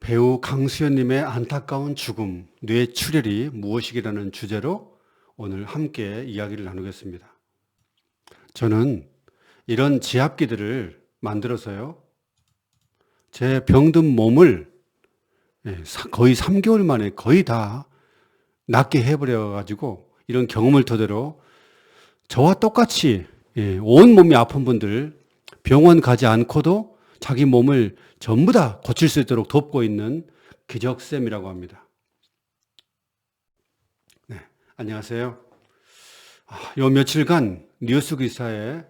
배우 강수현님의 안타까운 죽음, 뇌출혈이 무엇이기라는 주제로 오늘 함께 이야기를 나누겠습니다. 저는 이런 지압기들을 만들어서요, 제 병든 몸을 거의 3개월 만에 거의 다 낫게 해버려가지고 이런 경험을 토대로 저와 똑같이 온 몸이 아픈 분들 병원 가지 않고도 자기 몸을 전부 다 고칠 수 있도록 돕고 있는 기적쌤이라고 합니다. 네, 안녕하세요. 요 며칠간 뉴스 기사에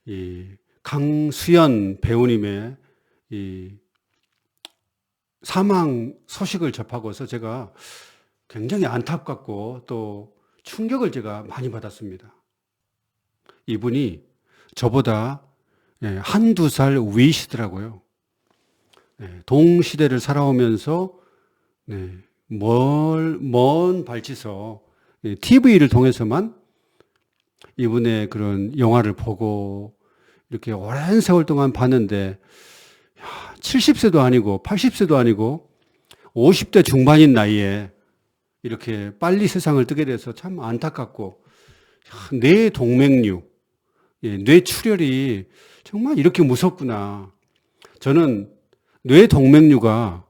이 강수연 배우님의 이 사망 소식을 접하고서 제가 굉장히 안타깝고 또 충격을 제가 많이 받았습니다. 이분이 저보다 한두 살 위시더라고요. 동시대를 살아오면서 먼 발치서 TV를 통해서만 이분의 그런 영화를 보고 이렇게 오랜 세월 동안 봤는데 70세도 아니고 80세도 아니고 50대 중반인 나이에 이렇게 빨리 세상을 뜨게 돼서 참 안타깝고 뇌 동맥류, 뇌출혈이 정말 이렇게 무섭구나. 저는 뇌 동맥류가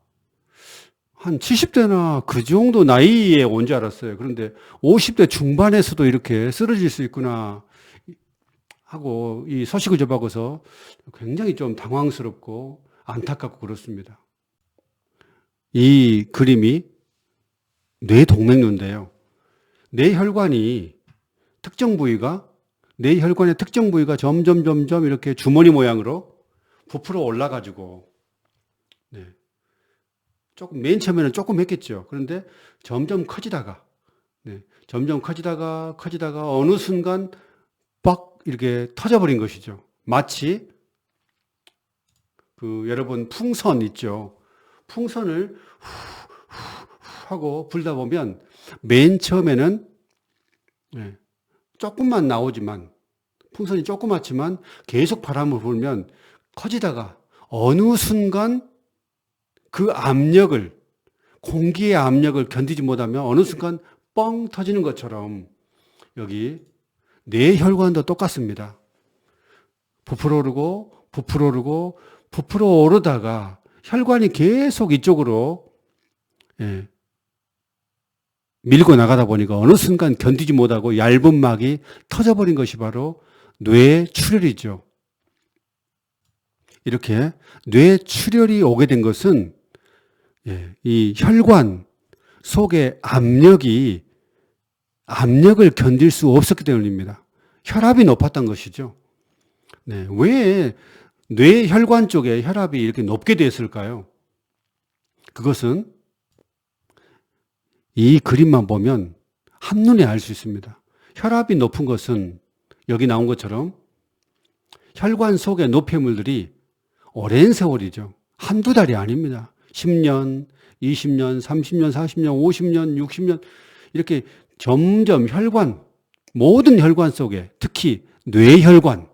한 70대나 그 정도 나이에 온 줄 알았어요. 그런데 50대 중반에서도 이렇게 쓰러질 수 있구나 하고 이 소식을 접하고서 굉장히 좀 당황스럽고 안타깝고 그렇습니다. 이 그림이 뇌 동맥류인데요. 뇌혈관의 특정 부위가 점점 이렇게 주머니 모양으로 부풀어 올라가지고 조금 맨 처음에는 조금 했겠죠. 그런데 점점 커지다가 어느 순간 빡 이렇게 터져버린 것이죠. 마치 여러분 풍선 있죠. 풍선을 하고 불다 보면 맨 처음에는 조금만 나오지만 풍선이 조그맣지만 계속 바람을 불면 커지다가 어느 순간 그 압력을, 공기의 압력을 견디지 못하면 어느 순간 뻥 터지는 것처럼 여기 뇌혈관도 똑같습니다. 부풀어 오르다가 혈관이 계속 이쪽으로 밀고 나가다 보니까 어느 순간 견디지 못하고 얇은 막이 터져버린 것이 바로 뇌출혈이죠. 이렇게 뇌출혈이 오게 된 것은 이 혈관 속의 압력을 견딜 수 없었기 때문입니다. 혈압이 높았던 것이죠. 왜 뇌혈관 쪽에 혈압이 이렇게 높게 됐을까요? 그것은 이 그림만 보면 한눈에 알 수 있습니다. 혈압이 높은 것은 여기 나온 것처럼 혈관 속의 노폐물들이 오랜 세월이죠. 한두 달이 아닙니다. 10년, 20년, 30년, 40년, 50년, 60년 이렇게 점점 모든 혈관 속에 특히 뇌혈관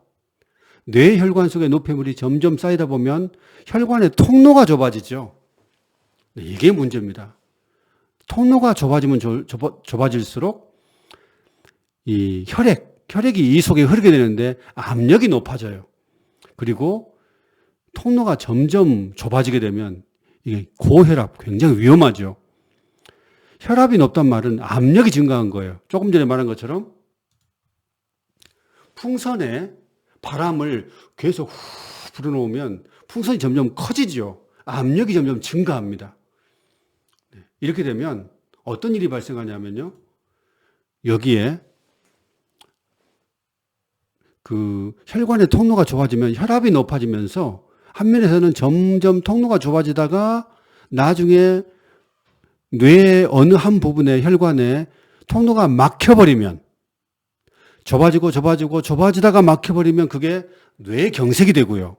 속의 노폐물이 점점 쌓이다 보면 혈관의 통로가 좁아지죠. 이게 문제입니다. 통로가 좁아지면 좁아질수록 이 혈액이 이 속에 흐르게 되는데 압력이 높아져요. 그리고 통로가 점점 좁아지게 되면 이게 고혈압 굉장히 위험하죠. 혈압이 높단 말은 압력이 증가한 거예요. 조금 전에 말한 것처럼 풍선에 바람을 계속 불어넣으면 풍선이 점점 커지죠. 압력이 점점 증가합니다. 이렇게 되면 어떤 일이 발생하냐면요. 여기에 혈관의 통로가 좁아지면 혈압이 높아지면서 한면에서는 점점 통로가 좁아지다가 나중에 뇌의 어느 한 부분의 혈관에 통로가 막혀버리면 좁아지다가 막혀버리면 그게 뇌경색이 되고요.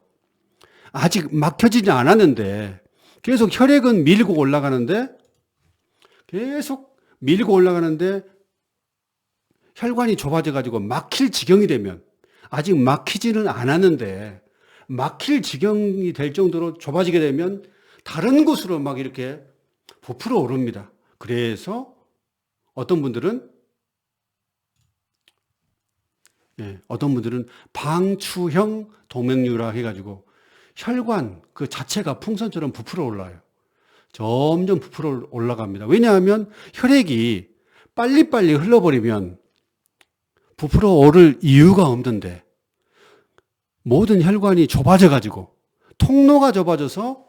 아직 막혀지지 않았는데 계속 혈액은 밀고 올라가는데 혈관이 좁아져가지고 막힐 지경이 되면 아직 막히지는 않았는데 막힐 지경이 될 정도로 좁아지게 되면 다른 곳으로 막 이렇게 부풀어 오릅니다. 그래서 어떤 분들은 방추형 동맥류라 해가지고 혈관 그 자체가 풍선처럼 부풀어 올라요. 점점 부풀어 올라갑니다. 왜냐하면 혈액이 빨리빨리 흘러버리면 부풀어 오를 이유가 없는데 모든 혈관이 좁아져가지고 통로가 좁아져서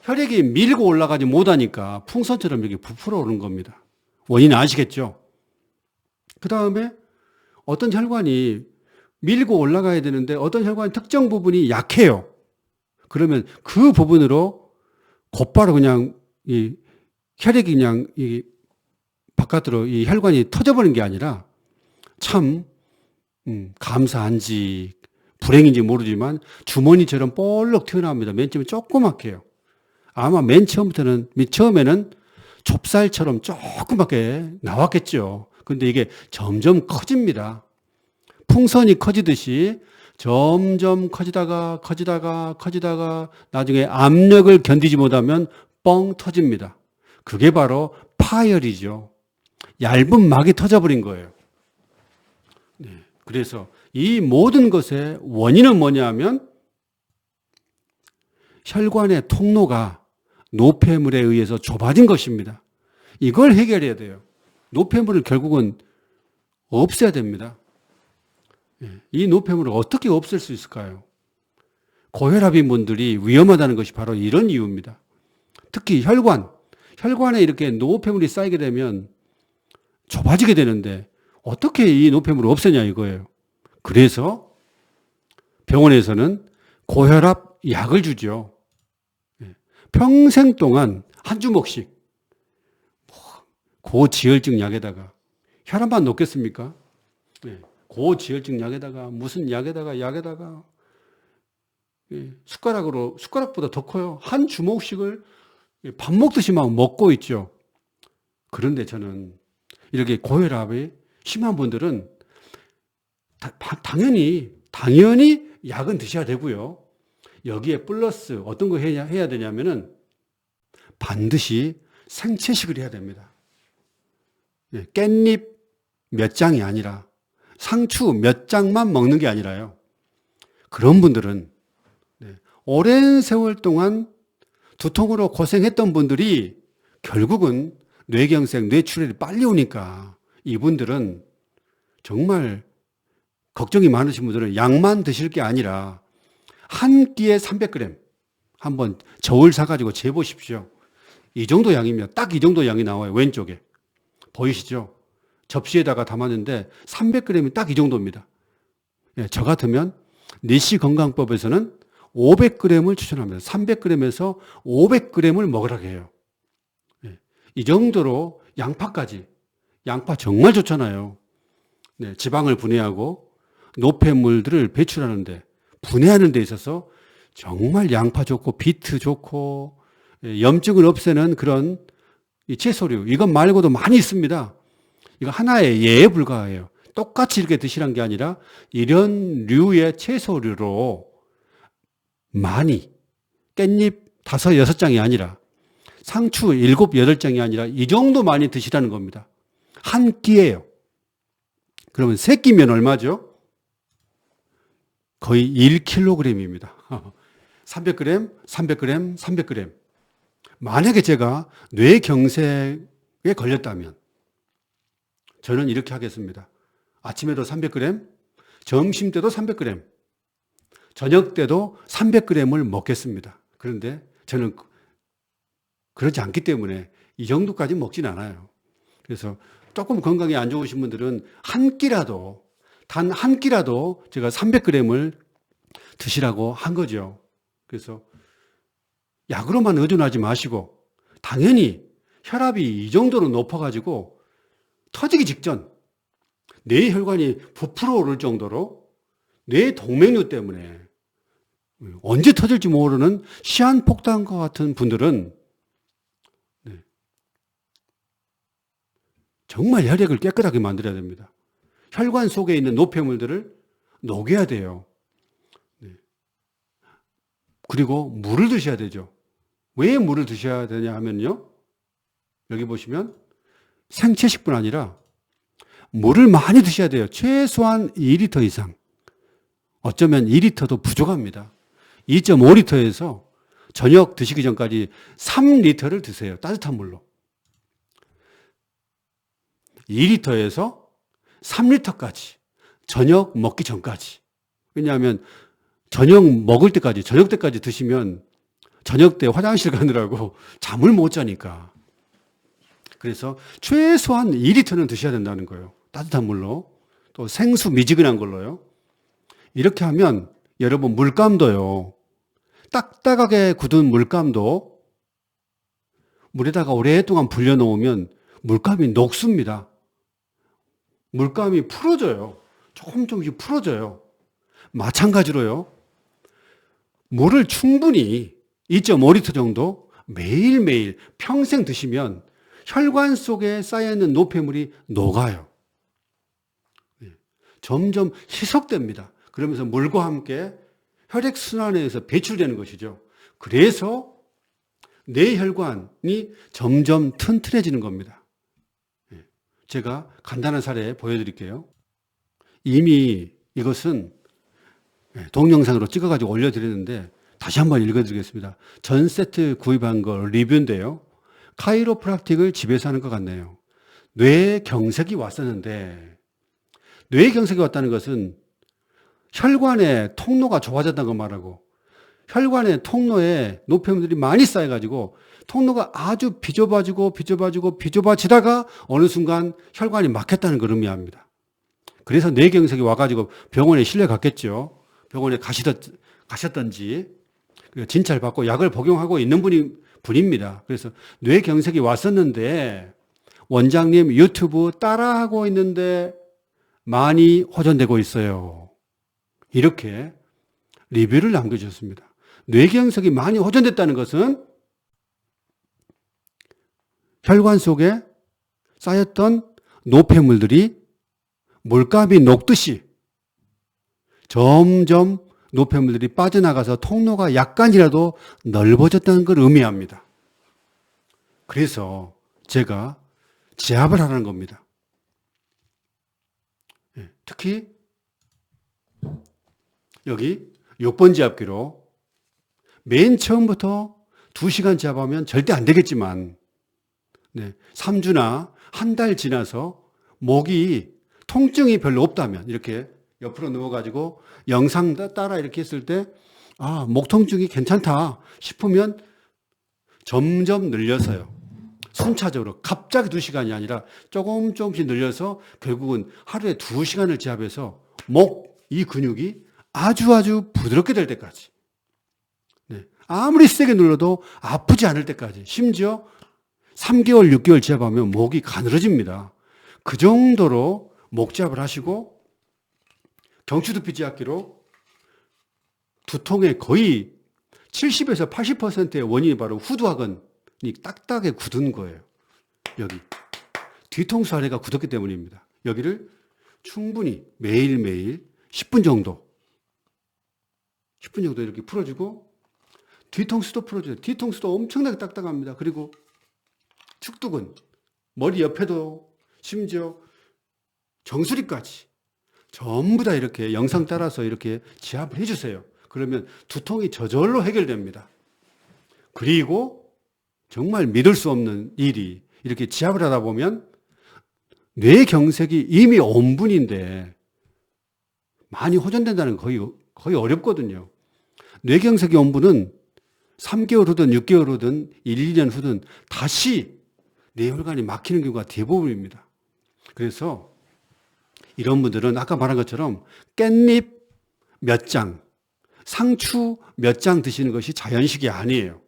혈액이 밀고 올라가지 못하니까 풍선처럼 이렇게 부풀어 오는 겁니다. 원인 아시겠죠? 그 다음에 어떤 혈관이 밀고 올라가야 되는데 어떤 혈관 특정 부분이 약해요. 그러면 그 부분으로 곧바로 그냥 이 혈액이 그냥 이 바깥으로 이 혈관이 터져버린 게 아니라 참 감사한지 불행인지 모르지만 주머니처럼 볼록 튀어나옵니다. 맨 처음에 조그맣게요. 아마 처음에는 좁쌀처럼 조그맣게 나왔겠죠. 근데 이게 점점 커집니다. 풍선이 커지듯이 점점 커지다가 나중에 압력을 견디지 못하면 뻥 터집니다. 그게 바로 파열이죠. 얇은 막이 터져버린 거예요. 네. 그래서 이 모든 것의 원인은 뭐냐 하면 혈관의 통로가 노폐물에 의해서 좁아진 것입니다. 이걸 해결해야 돼요. 노폐물을 결국은 없애야 됩니다. 이 노폐물을 어떻게 없앨 수 있을까요? 고혈압인 분들이 위험하다는 것이 바로 이런 이유입니다. 특히 혈관에 이렇게 노폐물이 쌓이게 되면 좁아지게 되는데 어떻게 이 노폐물을 없애냐 이거예요. 그래서 병원에서는 고혈압 약을 주죠. 평생 동안 한 주먹씩 고지혈증 약에다가 혈압만 높겠습니까? 고지혈증 약에다가 무슨 약에다가 숟가락보다 더 커요. 한 주먹씩을 밥 먹듯이 막 먹고 있죠. 그런데 저는 이렇게 고혈압이 심한 분들은 당연히 약은 드셔야 되고요. 여기에 플러스 어떤 거 해야 되냐면은 반드시 생채식을 해야 됩니다. 깻잎 몇 장이 아니라 상추 몇 장만 먹는 게 아니라요. 그런 분들은 오랜 세월 동안 두통으로 고생했던 분들이 결국은 뇌경색, 뇌출혈이 빨리 오니까 이분들은 정말 걱정이 많으신 분들은 약만 드실 게 아니라 한 끼에 300g 한번 저울 사가지고 재보십시오. 이 정도 양입니다. 딱 이 정도 양이 나와요. 왼쪽에. 보이시죠? 접시에다가 담았는데 300g이 딱 이 정도입니다. 저 같으면 내시 건강법에서는 500g을 추천합니다. 300g에서 500g을 먹으라고 해요. 이 정도로 양파 정말 좋잖아요. 지방을 분해하고 노폐물들을 배출하는데 분해하는 데 있어서 정말 양파 좋고 비트 좋고 염증을 없애는 그런 이 채소류 이것 말고도 많이 있습니다. 이거 하나의 예에 불과해요. 똑같이 이렇게 드시란 게 아니라 이런 류의 채소류로 많이 깻잎 5, 6장이 아니라 상추 7, 8장이 아니라 이 정도 많이 드시라는 겁니다. 한 끼예요. 그러면 3끼면 얼마죠? 거의 1kg입니다. 300g, 300g, 300g. 만약에 제가 뇌경색에 걸렸다면 저는 이렇게 하겠습니다. 아침에도 300g, 점심 때도 300g, 저녁 때도 300g을 먹겠습니다. 그런데 저는 그렇지 않기 때문에 이 정도까지 먹진 않아요. 그래서 조금 건강이 안 좋으신 분들은 단 한 끼라도 제가 300g을 드시라고 한 거죠. 그래서 약으로만 의존하지 마시고 당연히 혈압이 이 정도로 높아가지고 터지기 직전 뇌 혈관이 부풀어 오를 정도로 뇌 동맥류 때문에 언제 터질지 모르는 시한폭탄과 같은 분들은 정말 혈액을 깨끗하게 만들어야 됩니다. 혈관 속에 있는 노폐물들을 녹여야 돼요. 그리고 물을 드셔야 되죠. 왜 물을 드셔야 되냐 하면요. 여기 보시면 생채식뿐 아니라 물을 많이 드셔야 돼요. 최소한 2리터 이상. 어쩌면 2리터도 부족합니다. 2.5리터에서 저녁 드시기 전까지 3리터를 드세요. 따뜻한 물로. 2리터에서 3리터까지. 저녁 먹기 전까지. 왜냐하면 저녁 먹을 때까지, 저녁 때까지 드시면 저녁 때 화장실 가느라고 잠을 못 자니까. 그래서 최소한 2리터는 드셔야 된다는 거예요. 따뜻한 물로. 또 생수 미지근한 걸로요. 이렇게 하면 여러분 물감도요. 딱딱하게 굳은 물감도 물에다가 오랫동안 불려놓으면 물감이 녹습니다. 물감이 풀어져요. 조금씩 풀어져요. 마찬가지로요. 물을 충분히 2.5리터 정도 매일매일 평생 드시면 혈관 속에 쌓여있는 노폐물이 녹아요. 점점 희석됩니다. 그러면서 물과 함께 혈액순환에서 배출되는 것이죠. 그래서 뇌혈관이 점점 튼튼해지는 겁니다. 제가 간단한 사례 보여드릴게요. 이미 이것은 동영상으로 찍어가지고 올려드렸는데 다시 한번 읽어드리겠습니다. 전 세트 구입한 거 리뷰인데요. 카이로프락틱을 집에서 하는 것 같네요. 뇌경색이 왔었는데 뇌경색이 왔다는 것은 혈관의 통로가 좁아졌다는 거 말하고 혈관의 통로에 노폐물들이 많이 쌓여가지고 통로가 아주 비좁아지다가 어느 순간 혈관이 막혔다는 걸 의미합니다. 그래서 뇌경색이 와가지고 병원에 실려갔겠죠. 병원에 가셨던지 진찰 받고 약을 복용하고 있는 분입니다. 그래서 뇌경색이 왔었는데 원장님 유튜브 따라하고 있는데 많이 호전되고 있어요. 이렇게 리뷰를 남겨주셨습니다. 뇌경색이 많이 호전됐다는 것은 혈관 속에 쌓였던 노폐물들이 물감이 녹듯이 점점 노폐물들이 빠져나가서 통로가 약간이라도 넓어졌다는 걸 의미합니다. 그래서 제가 제압을 하라는 겁니다. 특히 여기 6번 제압기로 맨 처음부터 2시간 제압하면 절대 안 되겠지만 3주나 한 달 지나서 목이 통증이 별로 없다면 이렇게 옆으로 누워가지고 영상 따라 이렇게 했을 때 목 통증이 괜찮다 싶으면 점점 늘려서요. 순차적으로 갑자기 2시간이 아니라 조금씩 늘려서 결국은 하루에 2시간을 제압해서 이 근육이 아주 부드럽게 될 때까지 아무리 세게 눌러도 아프지 않을 때까지 심지어 3개월, 6개월 제압하면 목이 가늘어집니다. 그 정도로 목 제압을 하시고 경추두피 제압기로 두통의 거의 70에서 80%의 원인이 바로 후두하근이 딱딱하게 굳은 거예요. 여기 뒤통수 아래가 굳었기 때문입니다. 여기를 충분히 매일매일 10분 정도 이렇게 풀어주고 뒤통수도 풀어줘요. 뒤통수도 엄청나게 딱딱합니다. 그리고 측두근, 머리 옆에도 심지어 정수리까지 전부 다 이렇게 영상 따라서 이렇게 제압을 해주세요. 그러면 두통이 저절로 해결됩니다. 그리고 정말 믿을 수 없는 일이 이렇게 제압을 하다 보면 뇌경색이 이미 온 분인데 많이 호전된다는 건 거의 어렵거든요. 뇌경색이 온 분은 3개월 후든 6개월 후든 1, 2년 후든 다시 뇌혈관이 막히는 경우가 대부분입니다. 그래서 이런 분들은 아까 말한 것처럼 깻잎 몇 장, 상추 몇 장 드시는 것이 자연식이 아니에요.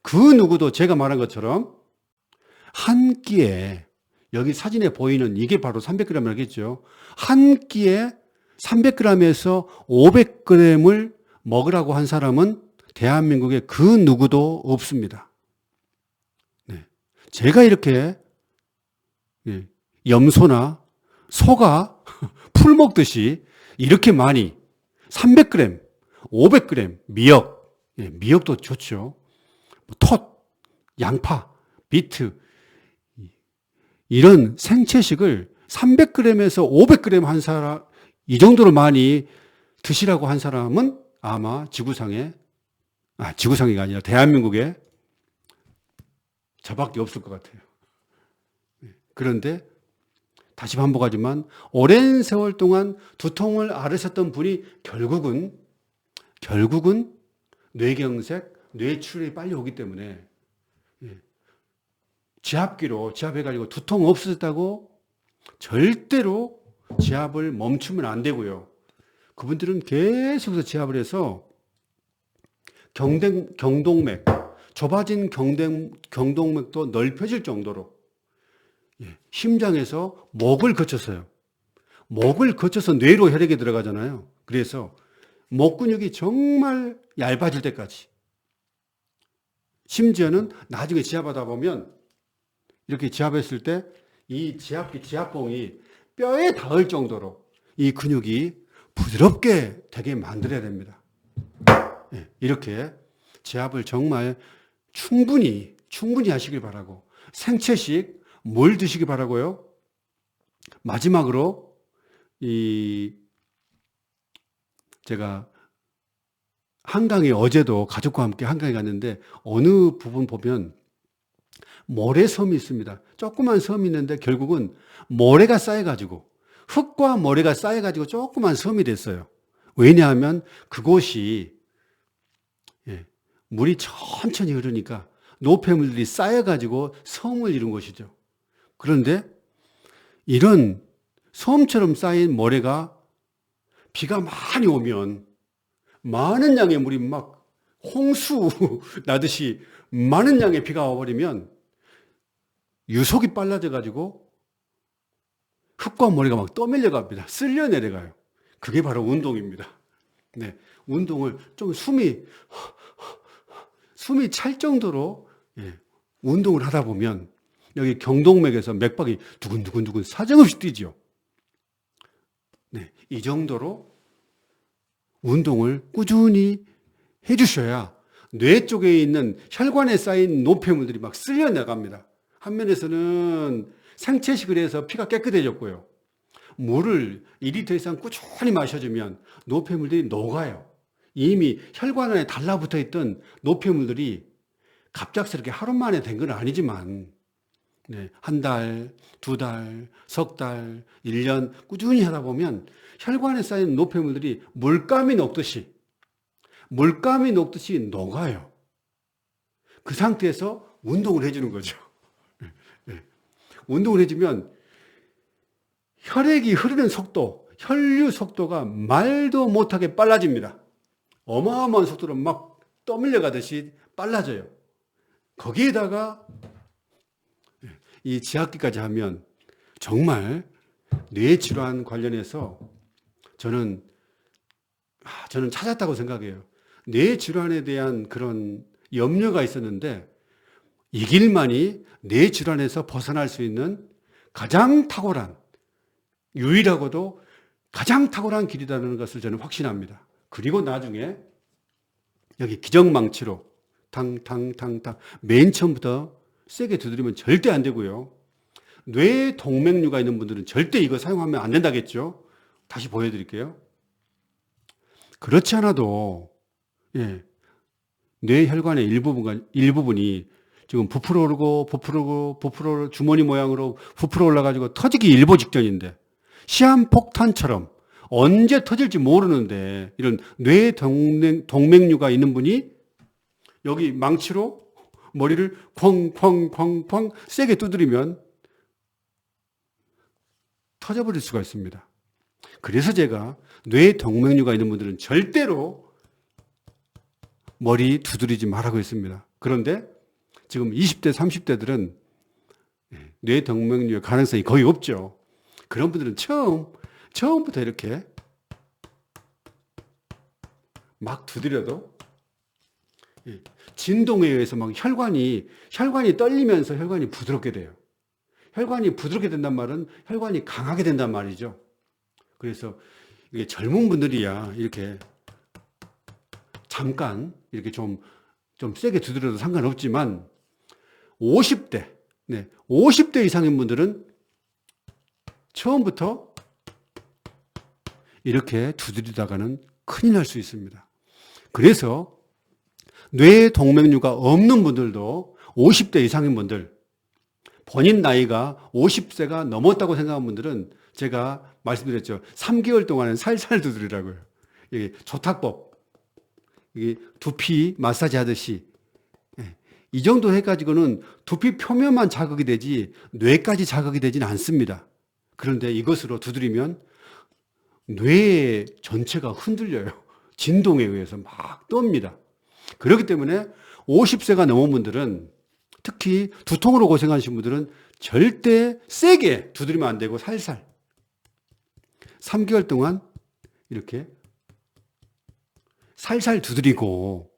그 누구도 제가 말한 것처럼 한 끼에 여기 사진에 보이는 이게 바로 300g이겠죠. 한 끼에 300g에서 500g을 먹으라고 한 사람은 대한민국에 그 누구도 없습니다. 제가 이렇게 염소나 소가 풀 먹듯이 이렇게 많이 300g, 500g 미역도 좋죠. 톳, 양파, 비트 이런 생채식을 300g에서 500g 한 사람, 이 정도로 많이 드시라고 한 사람은 아마 지구상이가 아니라 대한민국에 저밖에 없을 것 같아요. 그런데 다시 반복하지만 오랜 세월 동안 두통을 앓으셨던 분이 결국은 뇌경색, 뇌출혈이 빨리 오기 때문에 지압해가지고 두통 없어졌다고 절대로 지압을 멈추면 안 되고요. 그분들은 계속해서 지압을 해서 경동맥, 좁아진 경동맥도 넓혀질 정도로 심장에서 목을 거쳐서요. 목을 거쳐서 뇌로 혈액이 들어가잖아요. 그래서 목 근육이 정말 얇아질 때까지. 심지어는 나중에 지압하다 보면 이렇게 지압했을 때 이 지압봉이 뼈에 닿을 정도로 이 근육이 부드럽게 되게 만들어야 됩니다. 이렇게 지압을 정말 충분히 하시길 바라고, 생채식 뭘 드시기 바라고요? 마지막으로 제가 한강에 어제도 가족과 함께 한강에 갔는데 어느 부분 보면 모래섬이 있습니다. 조그만 섬이 있는데 결국은 모래가 쌓여가지고, 흙과 모래가 쌓여가지고 조그만 섬이 됐어요. 왜냐하면 그곳이 물이 천천히 흐르니까 노폐물들이 쌓여가지고 섬을 이룬 것이죠. 그런데 이런 섬처럼 쌓인 모래가 비가 많이 오면 많은 양의 물이 막 홍수 나듯이 많은 양의 비가 와버리면 유속이 빨라져가지고 흙과 모래가 막 떠밀려 갑니다. 쓸려 내려가요. 그게 바로 운동입니다. 네, 운동을 좀 숨이 찰 정도로 운동을 하다 보면 여기 경동맥에서 맥박이 두근두근 사정없이 뛰죠. 네, 이 정도로 운동을 꾸준히 해주셔야 뇌 쪽에 있는 혈관에 쌓인 노폐물들이 막 쓸려 나갑니다. 한면에서는 생채식을 해서 피가 깨끗해졌고요. 물을 2리터 이상 꾸준히 마셔주면 노폐물들이 녹아요. 이미 혈관 안에 달라붙어 있던 노폐물들이 갑작스럽게 하루 만에 된 건 아니지만 한 달, 두 달, 석 달, 1년 꾸준히 하다 보면 혈관에 쌓인 노폐물들이 물감이 녹듯이 녹아요. 그 상태에서 운동을 해주는 거죠. 운동을 해주면 혈액이 흐르는 속도, 혈류 속도가 말도 못하게 빨라집니다. 어마어마한 속도로 막 떠밀려 가듯이 빨라져요. 거기에다가 이 지압기까지 하면 정말 뇌질환 관련해서 저는 찾았다고 생각해요. 뇌질환에 대한 그런 염려가 있었는데 이 길만이 뇌질환에서 벗어날 수 있는 가장 탁월한, 유일하고도 가장 탁월한 길이라는 것을 저는 확신합니다. 그리고 나중에 여기 기정망치로 탕탕탕탕 맨 처음부터 세게 두드리면 절대 안 되고요. 뇌 동맥류가 있는 분들은 절대 이거 사용하면 안 된다겠죠. 다시 보여드릴게요. 그렇지 않아도 뇌 혈관의 일부분이 지금 부풀어 오르고 주머니 모양으로 부풀어 올라가지고 터지기 일보 직전인데, 시한폭탄처럼 언제 터질지 모르는데 이런 뇌 동맥류가 있는 분이 여기 망치로 머리를 쾅쾅쾅쾅 세게 두드리면 터져버릴 수가 있습니다. 그래서 제가 뇌 동맥류가 있는 분들은 절대로 머리 두드리지 말라고 했습니다. 그런데 지금 20대, 30대들은 뇌 동맥류의 가능성이 거의 없죠. 그런 분들은 처음부터 이렇게 막 두드려도 진동에 의해서 막 혈관이 떨리면서 혈관이 부드럽게 돼요. 혈관이 부드럽게 된단 말은 혈관이 강하게 된단 말이죠. 그래서 이게 젊은 분들이야 이렇게 잠깐 이렇게 좀 좀 세게 두드려도 상관없지만 50대, 50대 이상인 분들은 처음부터 이렇게 두드리다가는 큰일 날 수 있습니다. 그래서 뇌 동맥류가 없는 분들도 50대 이상인 분들, 본인 나이가 50세가 넘었다고 생각하는 분들은 제가 말씀드렸죠. 3개월 동안은 살살 두드리라고요. 이게 조탁법, 이게 두피 마사지 하듯이 이 정도 해가지고는 두피 표면만 자극이 되지 뇌까지 자극이 되지는 않습니다. 그런데 이것으로 두드리면 뇌 전체가 흔들려요. 진동에 의해서 막 떱니다. 그렇기 때문에 50세가 넘은 분들은, 특히 두통으로 고생하시는 분들은 절대 세게 두드리면 안 되고 살살 3개월 동안 이렇게 살살 두드리고,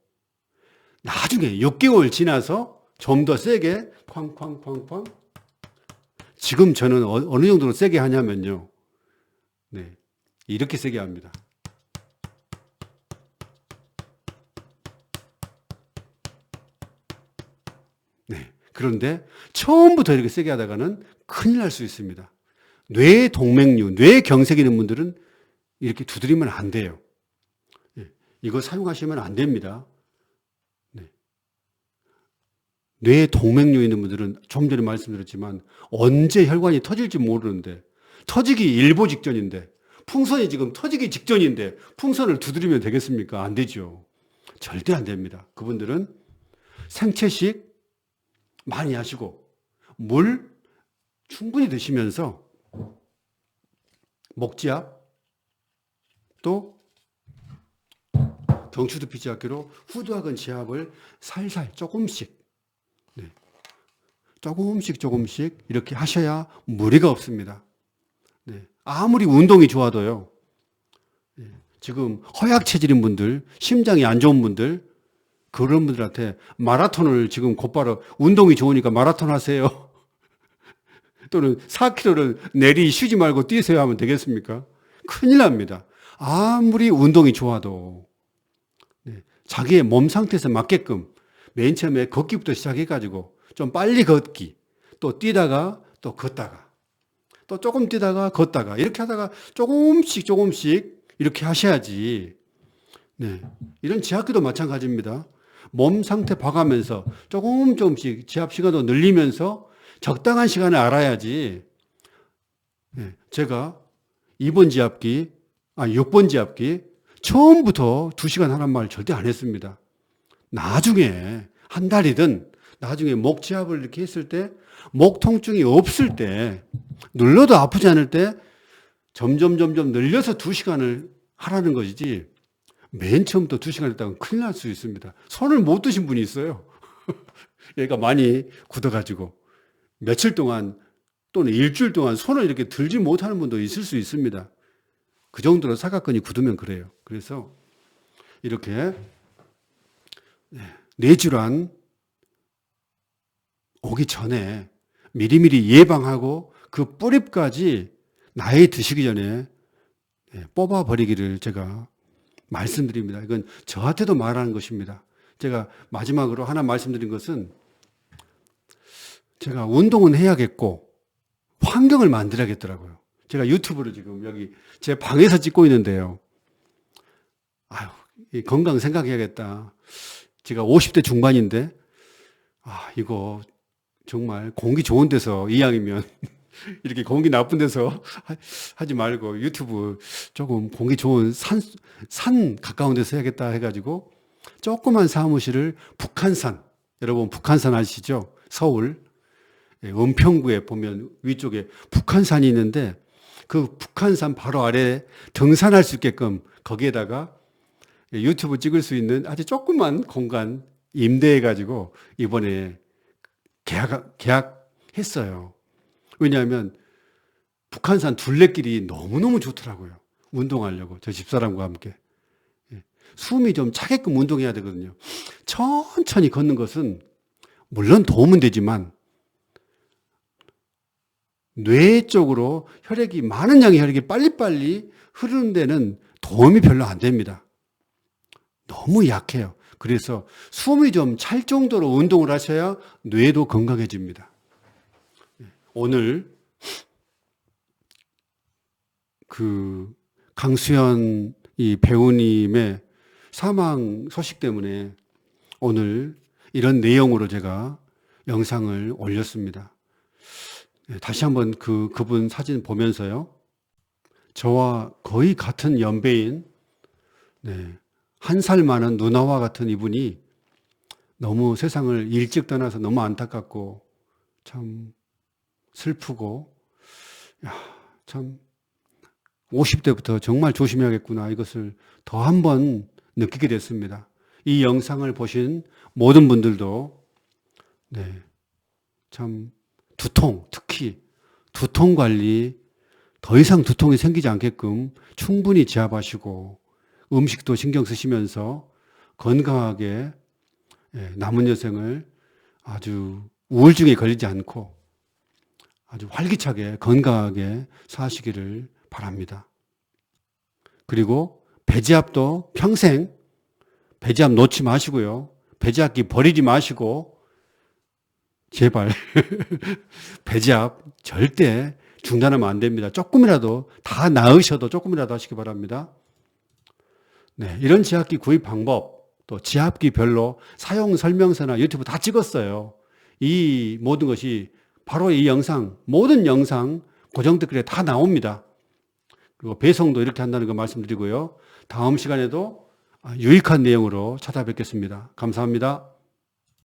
나중에 6개월 지나서 좀 더 세게 쾅쾅쾅쾅. 지금 저는 어느 정도로 세게 하냐면요, 이렇게 세게 합니다. 그런데 처음부터 이렇게 세게 하다가는 큰일 날 수 있습니다. 뇌 동맥류, 뇌 경색 있는 분들은 이렇게 두드리면 안 돼요. 이거 사용하시면 안 됩니다. 뇌 동맥류 있는 분들은 좀 전에 말씀드렸지만 언제 혈관이 터질지 모르는데, 터지기 일보 직전인데, 풍선이 지금 터지기 직전인데 풍선을 두드리면 되겠습니까? 안 되죠. 절대 안 됩니다. 그분들은 생채식 많이 하시고 물 충분히 드시면서 목지압 또 경추두피지압기로 후두하근 지압을 살살 조금씩 조금씩 이렇게 하셔야 무리가 없습니다. 아무리 운동이 좋아도요, 지금 허약 체질인 분들, 심장이 안 좋은 분들, 그런 분들한테 마라톤을 지금 곧바로 운동이 좋으니까 마라톤 하세요. 또는 4km를 내리 쉬지 말고 뛰세요 하면 되겠습니까? 큰일 납니다. 아무리 운동이 좋아도 자기의 몸 상태에서 맞게끔 맨 처음에 걷기부터 시작해가지고 좀 빨리 걷기, 또 뛰다가 또 걷다가 또 조금 뛰다가 걷다가 이렇게 하다가 조금씩 이렇게 하셔야지. 이런 지압기도 마찬가지입니다. 몸 상태 봐가면서 조금씩 지압 시간도 늘리면서 적당한 시간을 알아야지. 제가 2번 지압기, 6번 지압기 처음부터 2시간 하란 말 절대 안 했습니다. 나중에 한 달이든 나중에 목 지압을 이렇게 했을 때, 목 통증이 없을 때, 눌러도 아프지 않을 때 점점 늘려서 2시간을 하라는 것이지, 맨 처음부터 2시간 했다면 큰일 날 수 있습니다. 손을 못 드신 분이 있어요. 얘가 많이 굳어가지고 며칠 동안 또는 일주일 동안 손을 이렇게 들지 못하는 분도 있을 수 있습니다. 그 정도로 사각근이 굳으면 그래요. 그래서 이렇게 뇌질환 오기 전에 미리미리 예방하고 그 뿌리까지 나이 드시기 전에 뽑아버리기를 제가 말씀드립니다. 이건 저한테도 말하는 것입니다. 제가 마지막으로 하나 말씀드린 것은, 제가 운동은 해야겠고 환경을 만들어야겠더라고요. 제가 유튜브를 지금 여기 제 방에서 찍고 있는데요. 이 건강 생각해야겠다. 제가 50대 중반인데, 이거 정말 공기 좋은 데서 이왕이면 이렇게 공기 나쁜 데서 하지 말고 유튜브 조금 공기 좋은 산 가까운 데서 해야겠다 해가지고 조그만 사무실을 북한산, 여러분 북한산 아시죠? 서울 은평구에 보면 위쪽에 북한산이 있는데, 그 북한산 바로 아래 등산할 수 있게끔 거기에다가 유튜브 찍을 수 있는 아주 조그만 공간 임대해가지고 이번에 계약했어요. 왜냐하면 북한산 둘레길이 너무너무 좋더라고요. 운동하려고, 저 집사람과 함께. 숨이 좀 차게끔 운동해야 되거든요. 천천히 걷는 것은 물론 도움은 되지만 뇌 쪽으로 많은 양의 혈액이 빨리빨리 흐르는 데는 도움이 별로 안 됩니다. 너무 약해요. 그래서 숨이 좀 찰 정도로 운동을 하셔야 뇌도 건강해집니다. 오늘 그 강수연 이 배우님의 사망 소식 때문에 오늘 이런 내용으로 제가 영상을 올렸습니다. 다시 한번 그분 사진 보면서요. 저와 거의 같은 연배인, 한 살 많은 누나와 같은 이분이 너무 세상을 일찍 떠나서 너무 안타깝고 참 슬프고, 참 50대부터 정말 조심해야겠구나, 이것을 더 한 번 느끼게 됐습니다. 이 영상을 보신 모든 분들도 참 두통, 특히 두통 관리, 더 이상 두통이 생기지 않게끔 충분히 지압하시고 음식도 신경 쓰시면서 건강하게 남은 여생을 아주 우울증에 걸리지 않고 아주 활기차게 건강하게 사시기를 바랍니다. 그리고 배지압도 평생 배지압 놓지 마시고요. 배지압기 버리지 마시고 제발 배지압 절대 중단하면 안 됩니다. 조금이라도 다 나으셔도 조금이라도 하시기 바랍니다. 이런 지압기 구입 방법, 또 지압기별로 사용 설명서나 유튜브 다 찍었어요. 이 모든 것이 바로 이 영상, 모든 영상 고정 댓글에 다 나옵니다. 그리고 배송도 이렇게 한다는 거 말씀드리고요. 다음 시간에도 유익한 내용으로 찾아뵙겠습니다. 감사합니다.